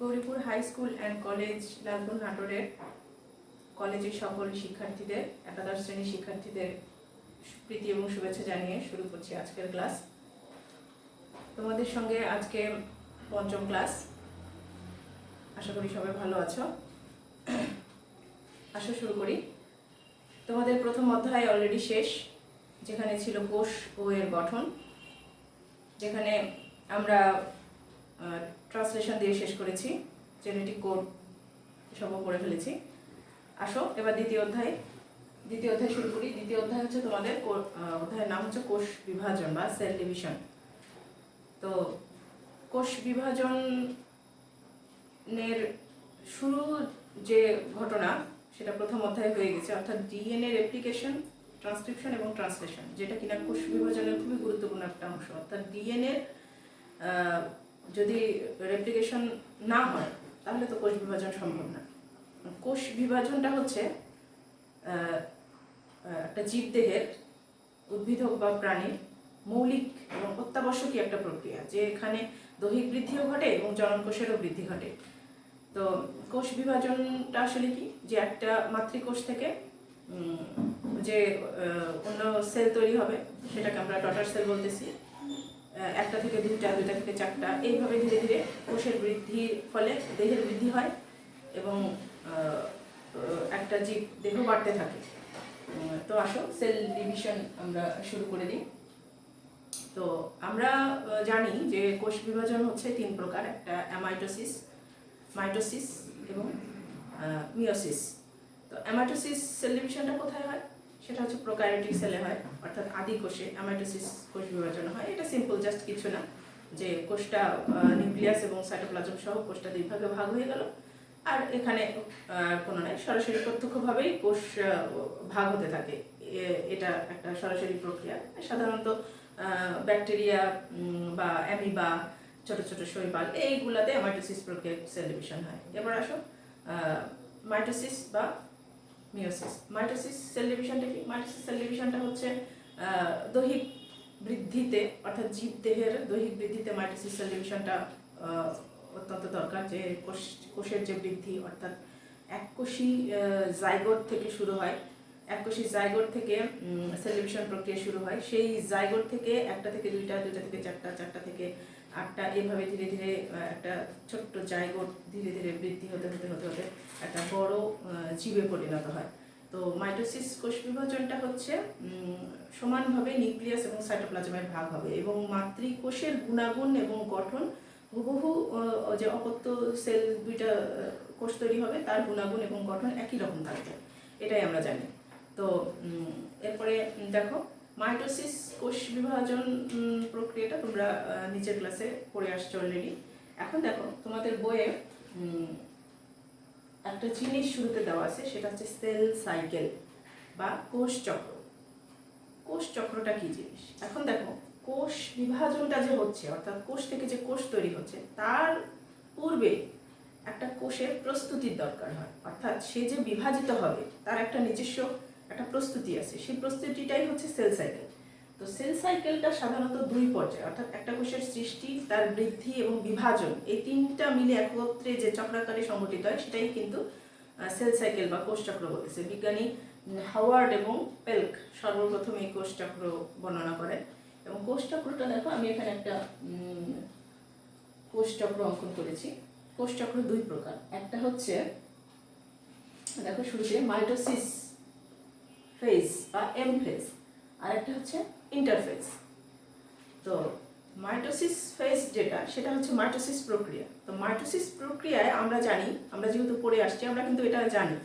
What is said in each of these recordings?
Gauripur high school and college Lalpur নাটোরের কলেজের সকল শিক্ষার্থীদের একাদশ শ্রেণীর শিক্ষার্থীদের প্রীতি এবং শুভেচ্ছা জানিয়ে শুরু করছি আজকের ক্লাস। তোমাদের সঙ্গে আজকে পঞ্চম ক্লাস। আশা করি সবাই ভালো আছো। আসো শুরু করি। তোমাদের প্রথম অধ্যায় অলরেডি শেষ, যেখানে ছিল কোষ ও এর গঠন, যেখানে আমরা ট্রান্সলেশন দিয়ে শেষ করেছি, জেনেটিক কোড সবও পড়ে ফেলেছি। আসো এবার দ্বিতীয় অধ্যায় শুরু করি। দ্বিতীয় অধ্যায় হচ্ছে তোমাদের অধ্যায়ের নাম হচ্ছে কোষ বিভাজন বা সেল ডিভিশন। তো কোষ বিভাজনের শুরু যে ঘটনা সেটা প্রথম অধ্যায়ে হয়ে গেছে, অর্থাৎ ডিএনএ রেপ্লিকেশন, ট্রান্সক্রিপশন এবং ট্রান্সলেশন, যেটা কিনা কোষ বিভাজনের খুবই গুরুত্বপূর্ণ একটা অংশ। অর্থাৎ ডিএনএ যদি রেপ্লিকেশন না হয় তাহলে তো কোষ বিভাজন সম্ভব না। কোষ বিভাজনটা হচ্ছে একটা জীবদেহের, উদ্ভিদ হোক বা প্রাণীর, মৌলিক এবং অত্যাবশ্যকীয় একটা প্রক্রিয়া, যে এখানে দৈহিক বৃদ্ধিও ঘটে এবং জননকোষেরও বৃদ্ধি ঘটে। তো কোষ বিভাজনটা আসলে কি, যে একটা মাতৃকোষ থেকে যে অন্য সেল তৈরি হবে সেটাকে আমরা ডটার সেল বলতেছি। একটা থেকে দুইটা, দুইটা থেকে চারটা, এইভাবে ধীরে ধীরে কোষের বৃদ্ধির ফলে দেহের বৃদ্ধি হয় এবং একটা জীব দেহ বাড়তে থাকে। তো আসো সেল ডিভিশন আমরা শুরু করে দিই। তো আমরা জানি যে কোষ বিভাজন হচ্ছে তিন প্রকার, একটা অ্যামাইটোসিস, মাইটোসিস এবং মিওসিস। তো অ্যামাইটোসিস সেল ডিভিশনটা কোথায় হয়? সেটা হচ্ছে প্রোক্যারিওটিক সেলে হয়, অর্থাৎ আদি কোষে অ্যামাইটোসিস কোষ বিভাজন হয়। এটা সিম্পল, জাস্ট কিছু না, যে কোষটা নিউক্লিয়াস এবং সাইটোপ্লাজম সহ কোষটা দুই ভাগে ভাগ হয়ে গেল, আর এখানে কোনো নয়, সরাসরি প্রত্যক্ষভাবেই কোষ ভাগ হতে থাকে। এটা একটা সরাসরি প্রক্রিয়া। সাধারণত ব্যাকটেরিয়া বা অ্যামিবা, ছোট ছোট শৈবাল, এইগুলাতে মাইটোসিস প্রক্রিয়া সেল ডিভিশন হয়। এবার আসো মাইটোসিস বা মিওসিস। মাইটোসিস সেল ডিভিশনটা কি? মাইটোসিস সেল ডিভিশনটা হচ্ছে দৈহিক বৃদ্ধিতে, অর্থাৎ জীবদেহের দৈহিক বৃদ্ধিতে মাইটোসিস সেল ডিভিশনটা অত্যন্ত দরকার। যে কোষের যে বৃদ্ধি, অর্থাৎ এককোষী জাইগোট থেকে শুরু হয়, এককোষী জাইগোট থেকে সেল ডিভিশন প্রক্রিয়া শুরু হয়। সেই জাইগোট থেকে একটা থেকে দুইটা, দুইটা থেকে চারটা, চারটা থেকে আটটা, এভাবে ধীরে ধীরে একটা ছোট্ট জাইগোট ধীরে ধীরে বৃদ্ধি হতে হতে হতে হতে একটা বড় জীবে পরিণত হয়। তো মাইটোসিস কোষ বিভাজনটা হচ্ছে সমানভাবে নিউক্লিয়াস এবং সাইটোপ্লাজমের ভাগ হবে, এবং মাতৃকোষের গুণাগুণ এবং গঠন হুবহু যে অপত্য সেল দুইটা কোষ তৈরি হবে তার গুণাগুণ এবং গঠন একই রকম থাকবে, এটাই আমরা জানি। তো এরপরে দেখো, মাইটোসিস কোষ বিভাজন প্রক্রিয়াটা তোমরা নিচের ক্লাসে পড়ে আসছো অলরেডি। এখন দেখো, তোমাদের বইয়ে একটা জিনিস শুরুতে দেওয়া আছে, সেটা হচ্ছে সেল সাইকেল বা কোষ চক্র। কোষ চক্রটা কি জিনিস? এখন দেখো, কোষ বিভাজনটা যে হচ্ছে, অর্থাৎ কোষ থেকে যে কোষ তৈরি হচ্ছে, তার পূর্বে একটা কোষের প্রস্তুতির দরকার হয়। অর্থাৎ সে যে বিভাজিত হবে তার একটা নিজস্ব একটা প্রস্তুতি আছে, সেই প্রস্তুতিটাই হচ্ছে সেল সাইকেল। তো সেল সাইকেলটা সাধারণত দুই পর্যায়ে, অর্থাৎ একটা কোষের সৃষ্টি, তার বৃদ্ধি এবং বিভাজন, এই তিনটা মিলে একত্রে যে চক্রাকারে সংঘটিত হয় সেটাই কিন্তু সেল সাইকেল বা কোষ চক্র বলতেছে। বিজ্ঞানী হাওয়ার্ড এবং পেল্ক সর্বপ্রথম এই কোষ চক্র বর্ণনা করেন। এবং কোষ চক্রটা দেখো, আমি এখানে একটা কোষ চক্র অঙ্কন করেছি। কোষ চক্র দুই প্রকার, একটা হচ্ছে দেখো শুরুতে মাইটোসিস ফেজ বা এম ফেজ, আর একটা হচ্ছে ইন্টারফেজ। তো মাইটোসিস ফেজ যেটা, সেটা হচ্ছে মাইটোসিস প্রক্রিয়া। তো মাইটোসিস প্রক্রিয়ায় আমরা জানি, আমরা যেহেতু পড়ে আসছি, আমরা কিন্তু এটা জানি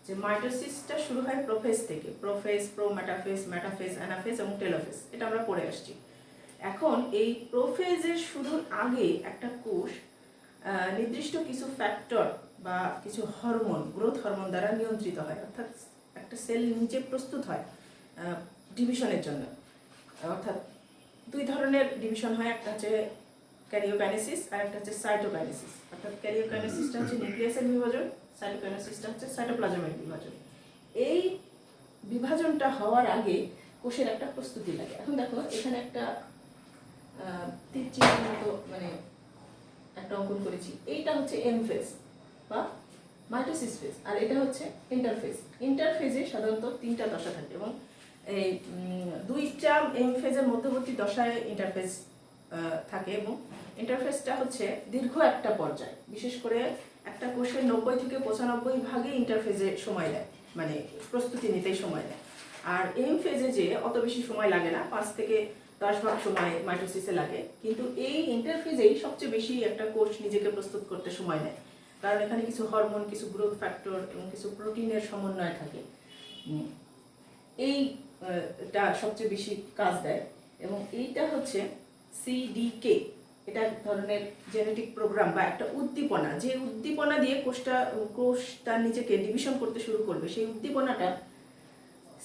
যে মাইটোসিসটা শুরু হয় প্রোফেজ থেকে। প্রোফেজ, মেটাফেজ, অ্যানাফেজ এবং টেলোফেজ, এটা আমরা পড়ে আসছি। এখন এই প্রোফেজের শুরুর আগে একটা কোষ নির্দিষ্ট কিছু ফ্যাক্টর বা কিছু হরমোন, গ্রোথ হরমোন দ্বারা নিয়ন্ত্রিত হয়। অর্থাৎ একটা সেল নিজে প্রস্তুত হয় ডিভিশনের জন্য। অর্থাৎ দুই ধরনের ডিভিশন হয়, একটা হচ্ছে ক্যারিওকাইনেসিস আর একটা হচ্ছে সাইটোকাইনেসিস। অর্থাৎ ক্যারিওকাইনেসিসটা হচ্ছে নিউক্লিয়াসের বিভাজন, সাইটোকাইনেসিসটা হচ্ছে সাইটোপ্লাজমের বিভাজন। এই বিভাজনটা হওয়ার আগে কোষের একটা প্রস্তুতি লাগে। এখন দেখো, এখানে একটা তীর চিহ্নের মতো মানে একটা অঙ্কন করেছি, এইটা হচ্ছে এম ফেজ বা মাইটোসিস ফেজ, আর এটা হচ্ছে ইন্টারফেজ। ইন্টারফেজে সাধারণত 3টা দশা থাকে এবং এই 2টা এম ফেজের মধ্যবর্তী দশায় ইন্টারফেজ থাকে এবং ইন্টারফেজটা হচ্ছে দীর্ঘ একটা পর্যায়। বিশেষ করে একটা কোষের 90 থেকে 95 ভাগে ইন্টারফেজে সময় দেয়, মানে প্রস্তুতি নিতেই সময় দেয়। আর এম ফেজে যে অত বেশি সময় লাগে না, 5 থেকে 10 ভাগ সময় মাইটোসিসে লাগে, কিন্তু এই ইন্টারফেজেই সবচেয়ে বেশি একটা কোষ নিজেকে প্রস্তুত করতে সময় নেয়, কারণ এখানে কিছু হরমোন, কিছু গ্রোথ ফ্যাক্টর এবং কিছু প্রোটিনের সমন্বয় থাকে। এইটা সবচেয়ে বেশি কাজ দেয় এবং এইটা হচ্ছে সিডিকে। এটা এক ধরনের জেনেটিক প্রোগ্রাম বা একটা উদ্দীপনা, যে উদ্দীপনা দিয়ে কোষ তার নিজেকে ডিভিশন করতে শুরু করবে, সেই উদ্দীপনাটা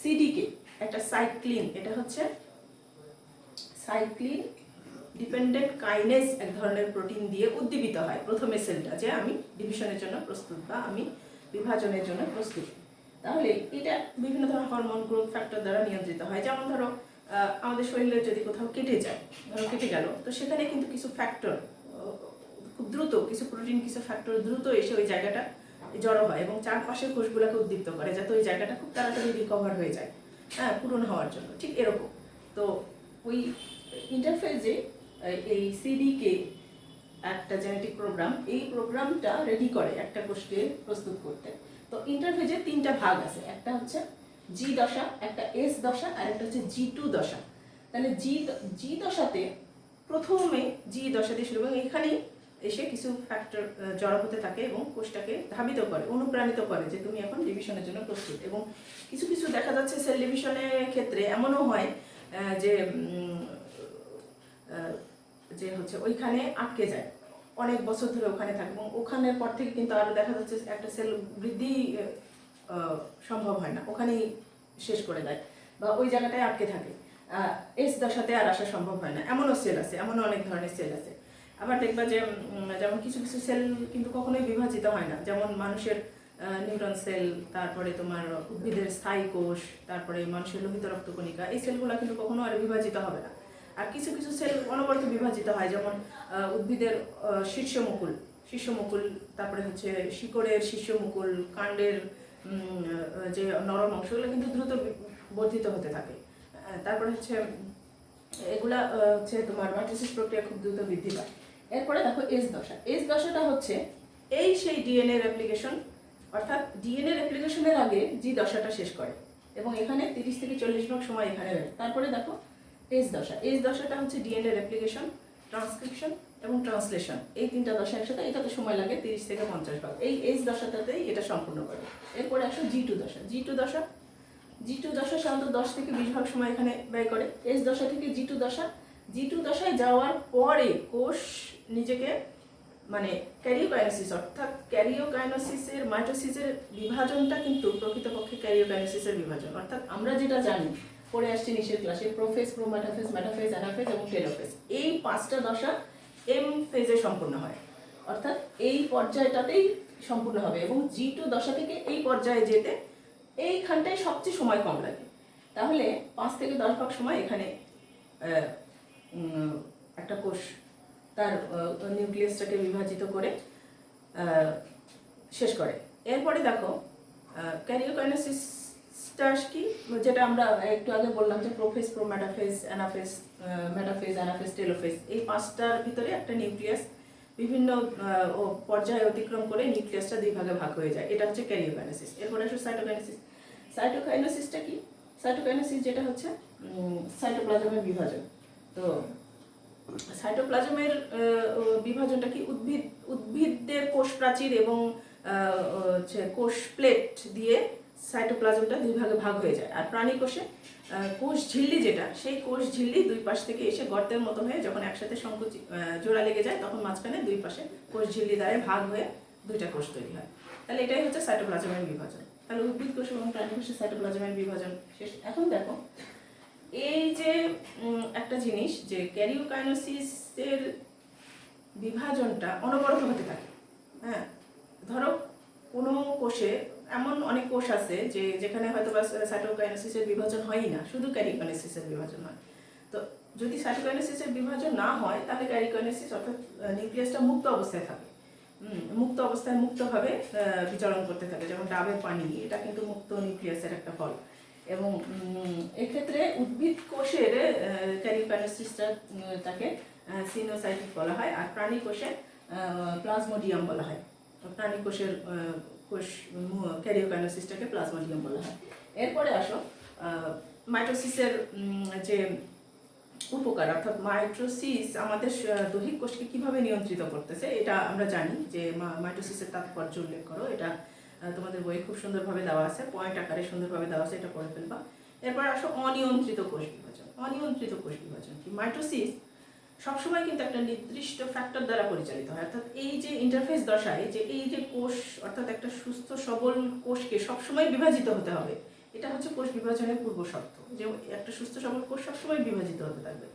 সিডিকে একটা সাইক্লিন, এটা হচ্ছে সাইক্লিন ডিপেন্ডেন্ট কাইনেজ এক ধরনের প্রোটিন দিয়ে উদ্দীপিত হয় প্রথমে সেলটা, যে আমি ডিভিশনের জন্য প্রস্তুত বা আমি বিভাজনের জন্য প্রস্তুত। তাহলে এটা বিভিন্ন ধরনের হরমোন, গ্রোথ ফ্যাক্টর দ্বারা নিয়ন্ত্রিত হয়। যেমন ধরো আমাদের শরীরে যদি কোথাও কেটে যায়, ধরো কেটে গেল, তো সেখানে কিন্তু কিছু ফ্যাক্টর খুব দ্রুত, কিছু প্রোটিন, কিছু ফ্যাক্টর দ্রুত এসে ওই জায়গাটা জড়ো হয় এবং চারপাশের কোষগুলোকে উদ্দীপ্ত করে যাতে ওই জায়গাটা খুব তাড়াতাড়ি রিকভার হয়ে যায়, হ্যাঁ, পূরণ হওয়ার জন্য। ঠিক এরকম তো ওই ইন্টারফেজে এই সিডিকে একটা জেনেটিক প্রোগ্রাম, এই প্রোগ্রামটা রেডি করে একটা কোষকে প্রস্তুত করতে। তো ইন্টারফেজে 3টা ভাগ আছে, একটা হচ্ছে জি দশা, একটা এস দশা, আর একটা হচ্ছে G2 দশা। তাহলে জি দশাতে প্রথমে জি দশা দিয়ে শুরু, এবং এখানেই এসে কিছু ফ্যাক্টর জড়ো হতে থাকে এবং কোষটাকে ধাবিত করে, অনুপ্রাণিত করে যে তুমি এখন ডিভিশনের জন্য প্রস্তুত। এবং কিছু কিছু দেখা যাচ্ছে সেল ডিভিশনের ক্ষেত্রে এমনও হয় যে যে হচ্ছে ওইখানে আটকে যায়, অনেক বছর ধরে ওখানে থাকে এবং ওখানের পর থেকে কিন্তু আরও দেখা যাচ্ছে একটা সেল বৃদ্ধি সম্ভব হয় না, ওখানেই শেষ করে দেয় বা ওই জায়গাটায় আটকে থাকে। এস দশাতে আর আসা সম্ভব হয় না, এমনও সেল আছে, এমনও অনেক ধরনের সেল আছে। আবার দেখবা যে যেমন কিছু কিছু সেল কিন্তু কখনোই বিভাজিত হয় না, যেমন মানুষের নিউরন সেল, তারপরে তোমার উদ্ভিদের স্থায়ী কোষ, তারপরে মানুষের লোহিত রক্তকণিকা, এই সেলগুলো কিন্তু কখনো আর বিভাজিত হবে না। আর কিছু কিছু সেল অনবরত বিভাজিত হয়, যেমন উদ্ভিদের শীর্ষমুকুল, তারপরে হচ্ছে শিকড়ের শীর্ষমুকুল, কাণ্ডের যে নরম অংশগুলো কিন্তু দ্রুত বর্ধিত হতে থাকে। তারপরে হচ্ছে এগুলা হচ্ছে তোমার মাইটোসিস প্রক্রিয়া খুব দ্রুত বৃদ্ধি পায়। এরপরে দেখো এস দশা। এস দশাটা হচ্ছে এই সেই ডিএনএ রেপ্লিকেশন, অর্থাৎ ডিএনএ রেপ্লিকেশনের আগে জি দশাটা শেষ করে এবং এখানে 30 থেকে 40 ভাগ সময় এখানে রয়েছে। তারপরে দেখো এস দশা। এস দশাটা হচ্ছে ডিএনএ রেপ্লিকেশন, ট্রান্সক্রিপশন এবং ট্রান্সলেশন, এই 3টা দশা একসাথে, এটাতে সময় লাগে 30 থেকে 50 ভাগ। এই এস দশাটাতেই এটা সম্পূর্ণ করে। এরপরে আসো G2 দশা। G2 দশা সাধারণত 10 থেকে 20 ভাগ সময় এখানে ব্যয় করে। এস দশা থেকে G2 দশায় যাওয়ার পরে কোষ নিজেকে, মানে ক্যারিওকাইনেসিস, অর্থাৎ ক্যারিওকাইনেসিসের মাইটোসিসের বিভাজনটা কিন্তু প্রকৃতপক্ষে ক্যারিওকাইনেসিসের বিভাজন, অর্থাৎ আমরা যেটা জানি পড়ে আসছে নিচের ক্লাসে, প্রোফেজ, প্রোমেটাফেজ, মেটাফেজ, অ্যানাফেজ এবং টেলোফেজ, এই 5টা দশা এম ফেজে সম্পূর্ণ হয়, অর্থাৎ এই পর্যায়টাতেই সম্পূর্ণ হবে এবং G2 দশা থেকে এই পর্যায়ে যেতে এইখানটায় সবচেয়ে সময় কম লাগে। তাহলে 5 থেকে 10 ভাগ সময় এখানে একটা কোষ তার নিউক্লিয়াসটাকে বিভাজিত করে শেষ করে। এরপরে দেখো ক্যারিওকাইনেসিসটা কি, যেটা আমরা একটু আগে বললাম যে prophase, prometaphase, anaphase, metaphase, anaphase, telophase, এই 5টার ভিতরে একটা নিউক্লিয়াস বিভিন্ন পর্যায়ে অতিক্রম করে নিউক্লিয়াসটা 2 ভাগে ভাগ হয়ে যায়, এটা হচ্ছে ক্যারিওকাইনেসিস। এরপরে আসলে সাইটোকাইনেসিস। সাইটোকাইনেসিসটা কি? সাইটোকাইনেসিস যেটা হচ্ছে সাইটোপ্লাজমের বিভাজন। তো সাইটোপ্লাজমের বিভাজনটা কি, উদ্ভিদের কোষ প্রাচীর এবং কোষ প্লেট দিয়ে সাইটোপ্লাজমটা 2 ভাগে ভাগ হয়ে যায়। আর প্রাণী কোষে কোষ ঝিল্লি যেটা, সেই কোষ ঝিল্লি 2 পাশ থেকে এসে গর্তের মতো হয়ে যখন একসাথে জোড়া লেগে যায়, তখন মাঝখানে 2 পাশে কোষ ঝিল্লি দ্বারা ভাগ হয়ে 2টা কোষ তৈরি হয়। তাহলে এটাই হচ্ছে সাইটোপ্লাজমের বিভাজন। তাহলে উদ্ভিদ কোষ এবং প্রাণী কোষে সাইটোপ্লাজমের বিভাজন শেষ। এখন দেখো এই যে একটা জিনিস, যে ক্যারিওকাইনেসিসের বিভাজনটা অনবরত হতে থাকে। হ্যাঁ, ধরো কোনো কোষে এমন অনেক কোষ আছে যেখানে হয়তো বা সাইটোকাইনেসিসের বিভাজন হয়ই না, শুধু ক্যারিওকাইনেসিসের বিভাজন হয়। তো যদি সাইটোকাইনেসিসের বিভাজন না হয় তাহলে ক্যারিকাইনেসিস অর্থাৎ নিউক্লিয়াসটা মুক্ত অবস্থায় থাকে, মুক্ত অবস্থায় মুক্তভাবে বিচরণ করতে থাকে, যেমন ডাবের পানি, এটা কিন্তু মুক্ত নিউক্লিয়াসের একটা ফল। এবং এক্ষেত্রে উদ্ভিদ কোষের ক্যারিকাইনেসিসটা তাকে সিনোসাইটিক বলা হয়, আর প্রাণী কোষে প্লাজমোডিয়াম বলা হয়। প্রাণী কোষের কোষ ক্যারিওকাইনেসিসটাকে প্লাজমোডিয়াম বলা হয়। এরপরে আসো মাইটোসিসের যে উপকার, অর্থাৎ মাইটোসিস আমাদের দৈহিক কোষকে কিভাবে নিয়ন্ত্রিত করতেছে এটা আমরা জানি যে মাইটোসিসের তাৎপর্য উল্লেখ করো, এটা তোমাদের বইয়ে খুব সুন্দরভাবে দেওয়া আছে, পয়েন্ট আকারে সুন্দরভাবে দেওয়া আছে, এটা পড়ে ফেলবা। এরপর আসো অনিয়ন্ত্রিত কোষ বিভাজন। অনিয়ন্ত্রিত কোষ বিভাজন কি? মাইটোসিস সবসময় কিন্তু একটা নির্দিষ্ট ফ্যাক্টর দ্বারা পরিচালিত হয়, অর্থাৎ এই যে ইন্টারফেস দশায় যে এই যে কোষ, অর্থাৎ একটা সুস্থ সবল কোষকে সবসময় বিভাজিত হতে হবে, এটা হচ্ছে কোষ বিভাজনের পূর্ব শর্ত, যে একটা সুস্থ সবল কোষ সবসময় বিভাজিত হতে থাকবে।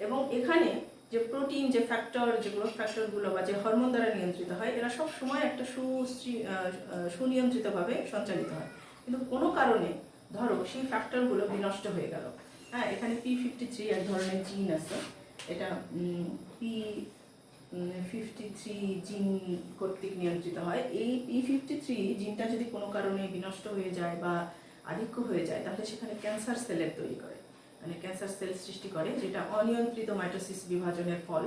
এবং এখানে যে প্রোটিন, যে ফ্যাক্টর, যে গ্রোথ ফ্যাক্টরগুলো বা যে হরমোন দ্বারা নিয়ন্ত্রিত হয়, এরা সব সময় একটা সুনিয়ন্ত্রিতভাবে সঞ্চালিত হয়। কিন্তু কোনো কারণে ধরো সেই ফ্যাক্টরগুলো বিনষ্ট হয়ে গেল, হ্যাঁ, এখানে P53 এক ধরনের জিন আছে, এটা P53 জিন কর্তৃক নিয়ন্ত্রিত হয়। এই P53 জিনটা যদি কোনো কারণে বিনষ্ট হয়ে যায় বা আধিক্য হয়ে যায়, তাহলে সেখানে ক্যান্সার সেলের তৈরি করে, মানে ক্যান্সার সেল সৃষ্টি করে, যেটা অনিয়ন্ত্রিত মাইটোসিস বিভাজনের ফল।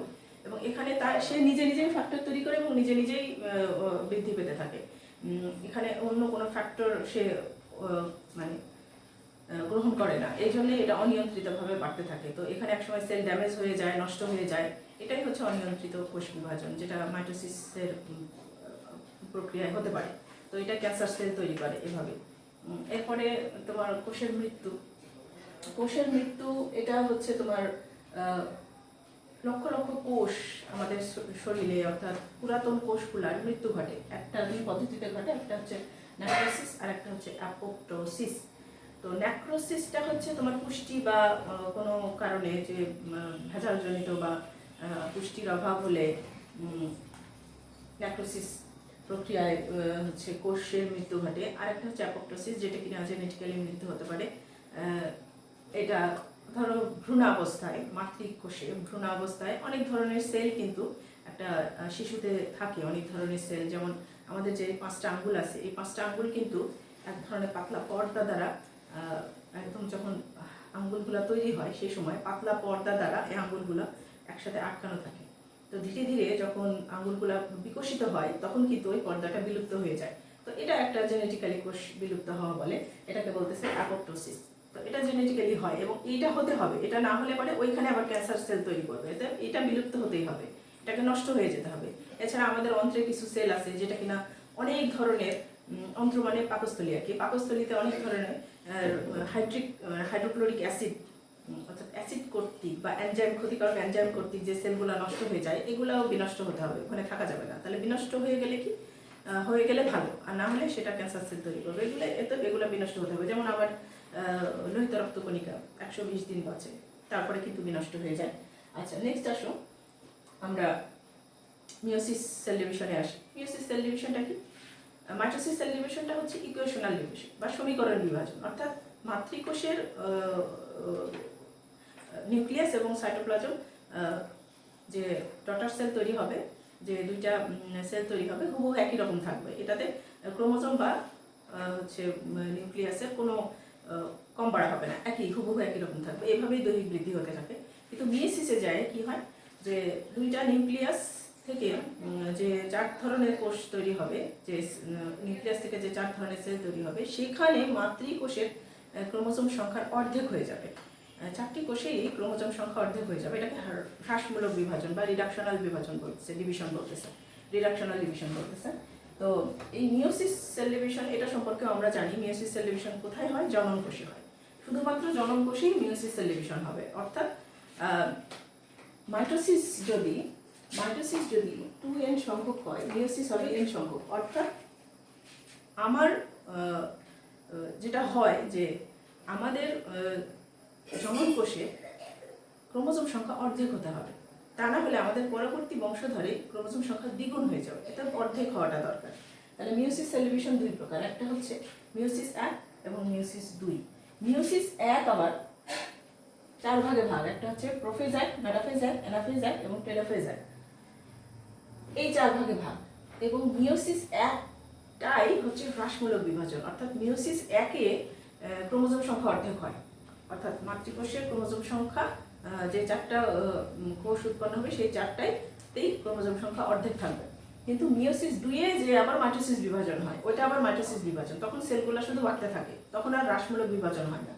এবং এখানে সে নিজে নিজেই ফ্যাক্টর তৈরি করে এবং নিজে নিজেই বৃদ্ধি পেতে থাকে। এখানে অন্য কোনো ফ্যাক্টর সে মানে গ্রহণ করে না, এই জন্যে এটা অনিয়ন্ত্রিতভাবে বাড়তে থাকে। তো এখানে একসময় সেল ড্যামেজ হয়ে যায়, নষ্ট হয়ে যায়, এটাই হচ্ছে অনিয়ন্ত্রিত কোষ বিভাজন, যেটা মাইটোসিসের প্রক্রিয়ায় হতে পারে। তো এটা ক্যান্সার সেল তৈরি করে এভাবে। এরপরে তোমার কোষের মৃত্যু। কোষের মৃত্যু এটা হচ্ছে তোমার লক্ষ লক্ষ কোষ আমাদের শরীরে, অর্থাৎ পুরাতন কোষগুলার মৃত্যু ঘটে। একটা দুই পদ্ধতিতে ঘটে, একটা হচ্ছে নেক্রোসিস আর একটা হচ্ছে অ্যাপোপ্টোসিস। তো নেক্রোসিসটা হচ্ছে তোমার পুষ্টি বা কোনো কারণে যে ভেজালজনিত বা পুষ্টির অভাব হলে নেক্রোসিস প্রক্রিয়ায় হচ্ছে কোষের মৃত্যু ঘটে। আরেকটা হচ্ছে অ্যাপোপ্টোসিস, যেটা কিনা জেনেটিক্যালি মৃত্যু হতে পারে। এটা ধরো ভ্রূণাবস্থায়, মাতৃকোষে ভ্রূণাবস্থায় অনেক ধরনের সেল কিন্তু একটা শিশুতে থাকে, অনেক ধরনের সেল। যেমন আমাদের যে 5টা আঙ্গুল আছে, এই 5টা আঙ্গুল কিন্তু এক ধরনের পাতলা পর্দা দ্বারা একদম যখন আঙ্গুলগুলা তৈরি হয় সেই সময় পাতলা পর্দা দ্বারা এই আঙ্গুলগুলা একসাথে আটকানো থাকে। তো ধীরে ধীরে যখন আঙ্গুলগুলা বিকশিত হয় তখন কিন্তু ওই পর্দাটা বিলুপ্ত হয়ে যায়। তো এটা একটা জেনেটিক্যালি কোষ বিলুপ্ত হওয়া বলে, এটাকে বলতেছে অ্যাপোপ্টোসিস। তো এটা জেনেটিক্যালি হয় এবং এইটা হতে হবে, এটা না হলে পরে ওইখানে আবার ক্যান্সার সেল তৈরি করবে, এটা বিলুপ্ত হতেই হবে, এটাকে নষ্ট হয়ে যেতে হবে। এছাড়া আমাদের অন্ত্রে কিছু সেল আছে যেটা কিনা অনেক ধরনের, অন্ত্র মানে পাকস্থলী আর কি, পাকস্থলীতে অনেক ধরনের হাইড্রোক্লোরিক অ্যাসিড, অর্থাৎ অ্যাসিড কর্তৃক বা এনজাইম, ক্ষতিকারক এনজাইম কর্তৃক যে সেলগুলো নষ্ট হয়ে যায়, এগুলাও বিনষ্ট হতে হবে, ওখানে থাকা যাবে না। তাহলে বিনষ্ট হয়ে গেলে কি হয়ে গেলে ভালো, আর না হলে সেটা ক্যান্সার সেল তৈরি করবে। এগুলো বিনষ্ট হতে হবে। যেমন আবার লোহিত রক্তকণিকা 120 দিন বাঁচে, তারপরে কিন্তু বিনষ্ট হয়ে যায়। আচ্ছা, নেক্সট আসো আমরা মিওসিস সেল ডিভিশনে আসি। মিওসিস সেল ডিভিশনটা কি? মাইটোসিস সেল ডিভিশনটা হচ্ছে ইকুয়েশনাল ডিভিশন বা সমীকরণ বিভাজন, অর্থাৎ মাতৃকোষের নিউক্লিয়াস এবং সাইটোপ্লাজম, যে ডটার সেল তৈরি হবে, যে দুইটা সেল তৈরি হবে, হুবহু একই রকম থাকবে। এটাতে ক্রোমোজোম বা হচ্ছে নিউক্লিয়াসের কোনো কম বাড়া হবে না, হুবহু একই রকম থাকবে। এভাবেই দৈহিক বৃদ্ধি হতে থাকে। কিন্তু মিওসিসে যায় কি হয়, যে দুইটা নিউক্লিয়াস থেকে যে 4 ধরনের কোষ তৈরি হবে, যে নিউক্লিয়াস থেকে যে 4 ধরনের সেল তৈরি হবে, সেখানে মাতৃকোষের ক্রোমোজোম সংখ্যার অর্ধেক হয়ে যাবে। 4টি কোষেই ক্রোমোজোম সংখ্যা অর্ধেক হয়ে যাবে। এটাকে হ্রাসমূলক বিভাজন বা রিডাকশনাল বিভাজন বলতেছে, ডিভিশন বলতেছে, রিডাকশনাল ডিভিশন বলতেছে। তো এই মিওসিস সেল ডিভিশন, এটা সম্পর্কে আমরা জানি মিওসিস সেল ডিভিশন কোথায় হয়, জনন কোষে হয়। শুধুমাত্র জনন কোষেই মিওসিস সেল ডিভিশন হবে। অর্থাৎ মাইটোসিস যদি 2n সংখ্যক হয়, মিওসিস হবে n সংখ্যক। অর্থাৎ আমার যেটা হয় যে আমাদের জনন কোষে ক্রোমোজোম সংখ্যা অর্ধেক হতে হবে, তা না হলে আমাদের পরবর্তী বংশধরে ক্রোমোজোম সংখ্যা দ্বিগুণ হয়ে যাবে, এটা অর্ধেক হওয়াটা দরকার। তাহলে মিওসিস সেল ডিভিশন 2 প্রকার, একটা হচ্ছে মিওসিস 1 এবং মিওসিস 2। মিওসিস 1 আবার চার ভাগে ভাগ, একটা হচ্ছে প্রোফেজ এক, মেটাফেজ এক, অ্যানাফেজ এক এবং টেলোফেজ এক, এই চার ভাগে ভাগ। এবং মিওসিস একটাই হচ্ছে হ্রাসমূলক বিভাজন, অর্থাৎ মিওসিস একে ক্রোমোজোম সংখ্যা অর্ধেক হয়, অর্থাৎ মাতৃকোষের ক্রোমোজোম সংখ্যা যে চারটা কোষ উৎপন্ন হবে সেই চারটাইতেই ক্রোমোজোম সংখ্যা অর্ধেক থাকবে। কিন্তু মিওসিস দুইয়ে যে আবার মাইটোসিস বিভাজন হয়, ওইটা আবার মাইটোসিস বিভাজন, তখন সেলগুলো শুধু বাড়তে থাকে, তখন আর হ্রাসমূলক বিভাজন হয় না।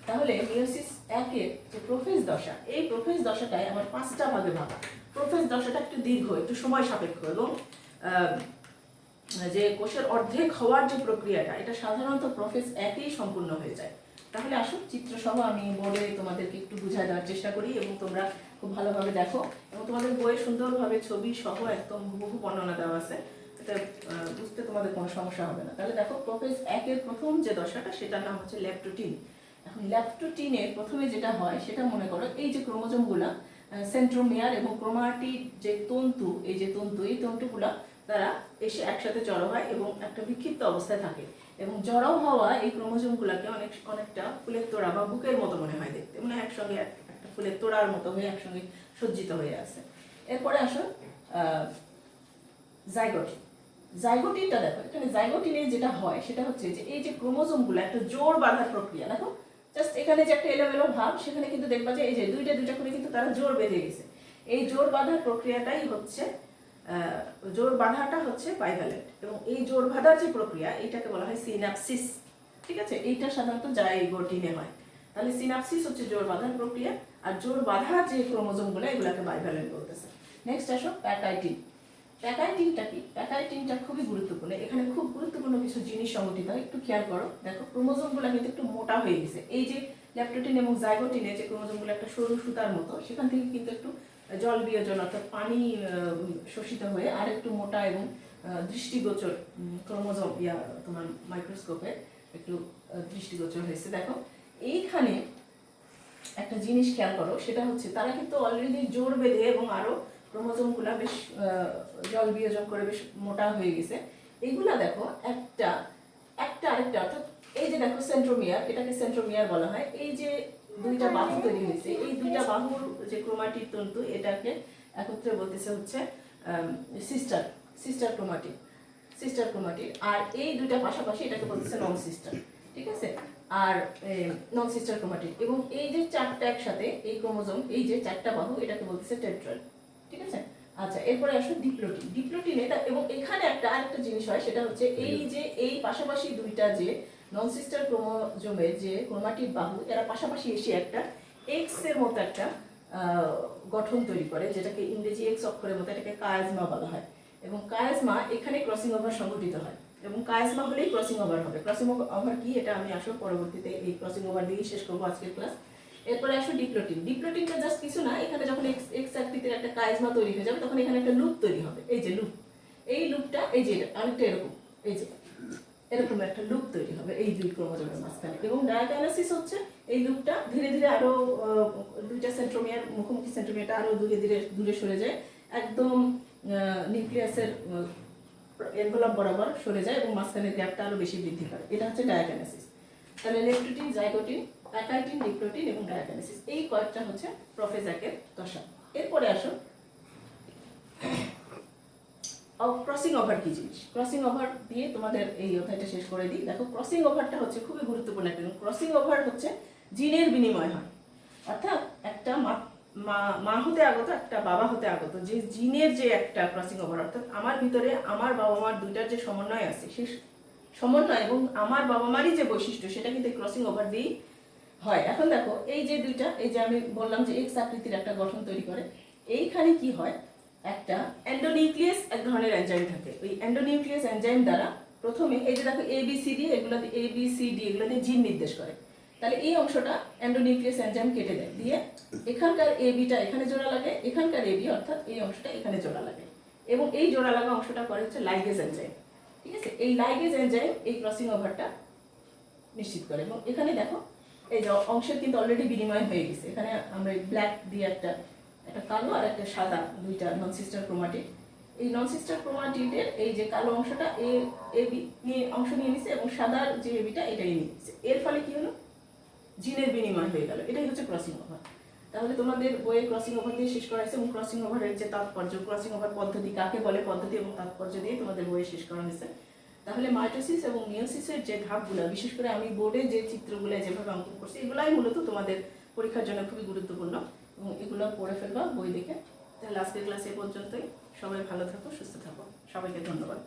তাহলে মিওসিস একের যে প্রোফেজ দশা, এই প্রোফেজ দশাটায় আমার পাঁচটা ভাগে ভাগ। প্রোফেজ দশাটা একটু দীর্ঘ, একটু সময় সাপেক্ষ, এবং যে কোষের অর্ধেক হওয়ার যে প্রক্রিয়াটা, এটা সাধারণত প্রোফেজ একেই সম্পূর্ণ হয়ে যায়। তাহলে আসুন চিত্রসহ আমি বোর্ডে তোমাদেরকে একটু বুঝায় দেওয়ার চেষ্টা করি, এবং তোমরা খুব ভালোভাবে দেখো, এবং তোমাদের বইয়ে সুন্দরভাবে ছবি সহ একদম বহু বর্ণনা দেওয়া আছে, এটা বুঝতে তোমাদের কোনো সমস্যা হবে না। তাহলে দেখো, প্রোফেজ একের প্রথম যে দশাটা সেটার নাম হচ্ছে ল্যাপ্টোটিন। এখন ল্যাপ্টোটিনের প্রথমে যেটা হয় সেটা মনে করো, এই যে ক্রোমোজোমগুলা সেন্ট্রোমিয়ার এবং ক্রোমাটিড যে তন্তু, এই যে তন্তু, এই তন্তুগুলা তারা এসে একসাথে জড়ো হয় এবং একটা বিক্ষিপ্ত অবস্থায় থাকে, এবং জড়ো হওয়া এই ক্রোমোজোমগুলোকে অনেকটা ফুলের তোড়া বা বুকের মতো মনে হয় দেখতে, মানে একসঙ্গে একটা ফুলের তোড়ার মতো হয়ে একসঙ্গে সজ্জিত হয়ে আছে। এরপরে আসো জাইগোটিন। জাইগোটিনটা দেখো, এখানে জাইগোটিনে যেটা হয় সেটা হচ্ছে যে এই যে ক্রোমোজোমগুলো একটা জোড় বাঁধার প্রক্রিয়া, দেখো জাস্ট এখানে যে একটা এলোমেলো ভাব, সেখানে কিন্তু দেখবা যে এই যে দুইটা করে কিন্তু তারা জোড় বেঁধে গেছে। এই জোড় বাঁধার প্রক্রিয়াটাই হচ্ছে জোড় বাঁধাটা হচ্ছে বাইভ্যালেন্ট, এবং এই জোড় বাঁধার যে প্রক্রিয়া এটাকে বলা হয় সিনাপসিস। ঠিক আছে, এইটা সাধারণত জাইগোটিনে হয়। তাহলে সিনাপসিস হচ্ছে জোড় বাঁধার প্রক্রিয়া, আর জোড় বাঁধার যে ক্রোমোজোমগুলো এগুলোকে বাইভ্যালেন্ট বলতেছে। নেক্সট আসো প্যাকাইটিন। প্যাকাইটিনটা কি? প্যাকাইটিনটা খুবই গুরুত্বপূর্ণ, এখানে খুব গুরুত্বপূর্ণ কিছু জিনিস সংগঠিত হয়, একটু খেয়াল করো। দেখো ক্রোমোজোমগুলো কিন্তু একটু মোটা হয়ে গেছে, এই যে ল্যাপ্টোটিন এবং জাইগোটিনে যে ক্রোমোজোমগুলো একটা সরু সুতার মতো, সেখান থেকে কিন্তু একটু জল বিয়োজন অর্থাৎ পানি শোষিত হয়ে আর একটু মোটা এবং দৃষ্টিগোচর ক্রোমোজোম তোমার মাইক্রোস্কোপে একটু দৃষ্টিগোচর হয়েছে। দেখো এইখানে একটা জিনিস খেয়াল করো, সেটা হচ্ছে তারা কিন্তু অলরেডি জোড় বেঁধে এবং আরো ক্রোমোজোমগুলা বেশ জল বিয়োজন করে বেশ মোটা হয়ে গেছে। এইগুলা দেখো একটা আরেকটা, অর্থাৎ এই যে দেখো সেন্ট্রোমিয়ার, এটাকে সেন্ট্রোমিয়ার বলা হয়। এই যে দুইটা বাহু তৈরি হয়েছে, এই দুইটা বাহুর যে ক্রোমাটিড তন্তু, এটাকে একত্রে বলতেছে হচ্ছে সিস্টার ক্রোমাটিড। আর এই দুইটা পাশাপাশি এটাকে বলতেছে নন সিস্টার। ঠিক আছে, আর নন সিস্টার ক্রোমাটিড। এবং এই যে চারটা একসাথে এই ক্রোমোজোম, এই যে চারটা বাহু, এটাকে বলতেছে টেট্রয়েড। ঠিক আছে, আচ্ছা এরপরে আসো ডিপ্লোটিনে। এবং এখানে আরেকটা জিনিস হয়, সেটা হচ্ছে এই যে এই পাশাপাশি দুইটা যে নন সিস্টার ক্রোমোজোমের যে ক্রোমাটিড বাহু, এরা পাশাপাশি এসে একটা এক্স এর মতো একটা গঠন তৈরি করে, যেটাকে ইংরেজি এক্স অক্ষরের মতো, এটাকে কায়াজমা বলা হয়। এবং কায়াজমা এখানে ক্রসিং ওভার সংঘটিত হয়, এবং কায়াজমা হলেই ক্রসিং ওভার হবে। ক্রসিং ওভার কি এটা আমি আসলে পরবর্তীতে এই ক্রসিং ওভার দিয়েই শেষ করবো আজকের ক্লাস। এরপরে আসো ডিপ্লোটিনটা জাস্ট কিছু না, এখানে যখন এক্স আকৃতির একটা কায়াজমা তৈরি হয়ে যাবে, তখন এখানে একটা লুপ তৈরি হবে। এই যে লুপ, এই লুপটা এই যে অনেকটা এরকম, এই যে এরকম একটা লুপ তৈরি হবে এই দুই ক্রোমোজোমের মাঝখানে। এবং ডায়াকাইনেসিস হচ্ছে এই লুপটা ধীরে ধীরে আরো দুইটা সেন্ট্রোমিয়ার, মুখোমুখি সেন্ট্রোমিয়ারটা আরো দূরে সরে যায়, একদম নিউক্লিয়াসের এনভেলপ বরাবর সরে যায়, এবং মাঝখানের গ্যাপটা আরো বেশি বৃদ্ধি করে। এটা হচ্ছে ডায়াকাইনেসিস। তাহলে ল্যাপ্টোটিন, জাইগোটিন, প্যাকাইটিন, ডিপ্লোটিন এবং ডায়াকাইনেসিস, এই কয়েকটা হচ্ছে প্রোফেজ একের দশা। এরপরে আসো ক্রসিং ওভার কি জিনিস। ক্রসিং ওভার দিয়ে তোমাদের এই অধ্যায়টা শেষ করে দিই। দেখো ক্রসিং ওভারটা হচ্ছে খুবই গুরুত্বপূর্ণ একটা। ক্রসিং ওভার হচ্ছে জিনের বিনিময় হয়, অর্থাৎ একটা মা হতে আগত, একটা বাবা হতে আগত যে জিনের যে একটা ক্রসিং ওভার, অর্থাৎ আমার ভিতরে আমার বাবা মার দুইটার যে সমন্বয় আছে, সেই সমন্বয় এবং আমার বাবা মারই যে বৈশিষ্ট্য, সেটা কিন্তু ক্রসিং ওভার দিয়েই হয়। এখন দেখো এই যে দুইটা, এই যে আমি বললাম যে এক্স আকৃতির একটা গঠন তৈরি করে, এইখানে কি হয়, একটা এন্ডোনিউক্লিয়াস এক ধরনের এনজাইম থাকে। ওই এন্ডোনিউক্লিয়াস এনজাইম দ্বারা প্রথমে এই যে দেখো ABCD, এগুলো দিয়ে জিন নির্দেশ করে। তাহলে এই অংশটা এন্ডোনিউক্লিয়াস এনজাইম কেটে দেয়, দিয়ে এখানকার ABটা এখানে জোড়া লাগে, এখানকার AB অর্থাৎ এই অংশটা এখানে জোড়া লাগে, এবং এই জোড়া লাগা অংশটা করে হচ্ছে লাইগেজ এনজাইম। ঠিক আছে, এই লাইগেজ এনজাইম এই ক্রসিং ওভারটা নিশ্চিত করে। এবং এখানে দেখো এই যে অংশের কিন্তু অলরেডি বিনিময় হয়ে গেছে। এখানে আমরা ব্ল্যাক দিয়ে একটা কালো আর একটা সাদা, দুইটা নন সিস্টার ক্রোমাটিড। এই নন সিস্টার ক্রোমাটিডের এই যে কালো অংশটা AB নিয়ে অংশ নিয়ে নিচ্ছে, এবং সাদার যে ABটা এটাই নিয়ে নিচ্ছে। এর ফলে কি হলো, জিনের বিনিময় হয়ে গেল, এটাই হচ্ছে ক্রসিং ওভার। তাহলে তোমাদের বইয়ে ক্রসিং ওভার দিয়ে শেষ করা হয়েছে, এবং ক্রসিং ওভারের যে তাৎপর্য, ক্রসিং ওভার পদ্ধতি কাকে বলে, পদ্ধতি এবং তাৎপর্য দিয়ে তোমাদের বইয়ে শেষ করা হয়েছে। তাহলে মাইটোসিস এবং মিওসিসের যে ধাপগুলো, বিশেষ করে আমি বোর্ডে যে চিত্রগুলো যেভাবে অঙ্কন করছি, এগুলাই মূলত তোমাদের পরীক্ষার জন্য খুবই গুরুত্বপূর্ণ, এবং এগুলো পড়ে ফেলবা বই দেখে। তাহলে আজকের ক্লাস এ পর্যন্তই। সবাই ভালো থাকো, সুস্থ থাকো, সবাইকে ধন্যবাদ।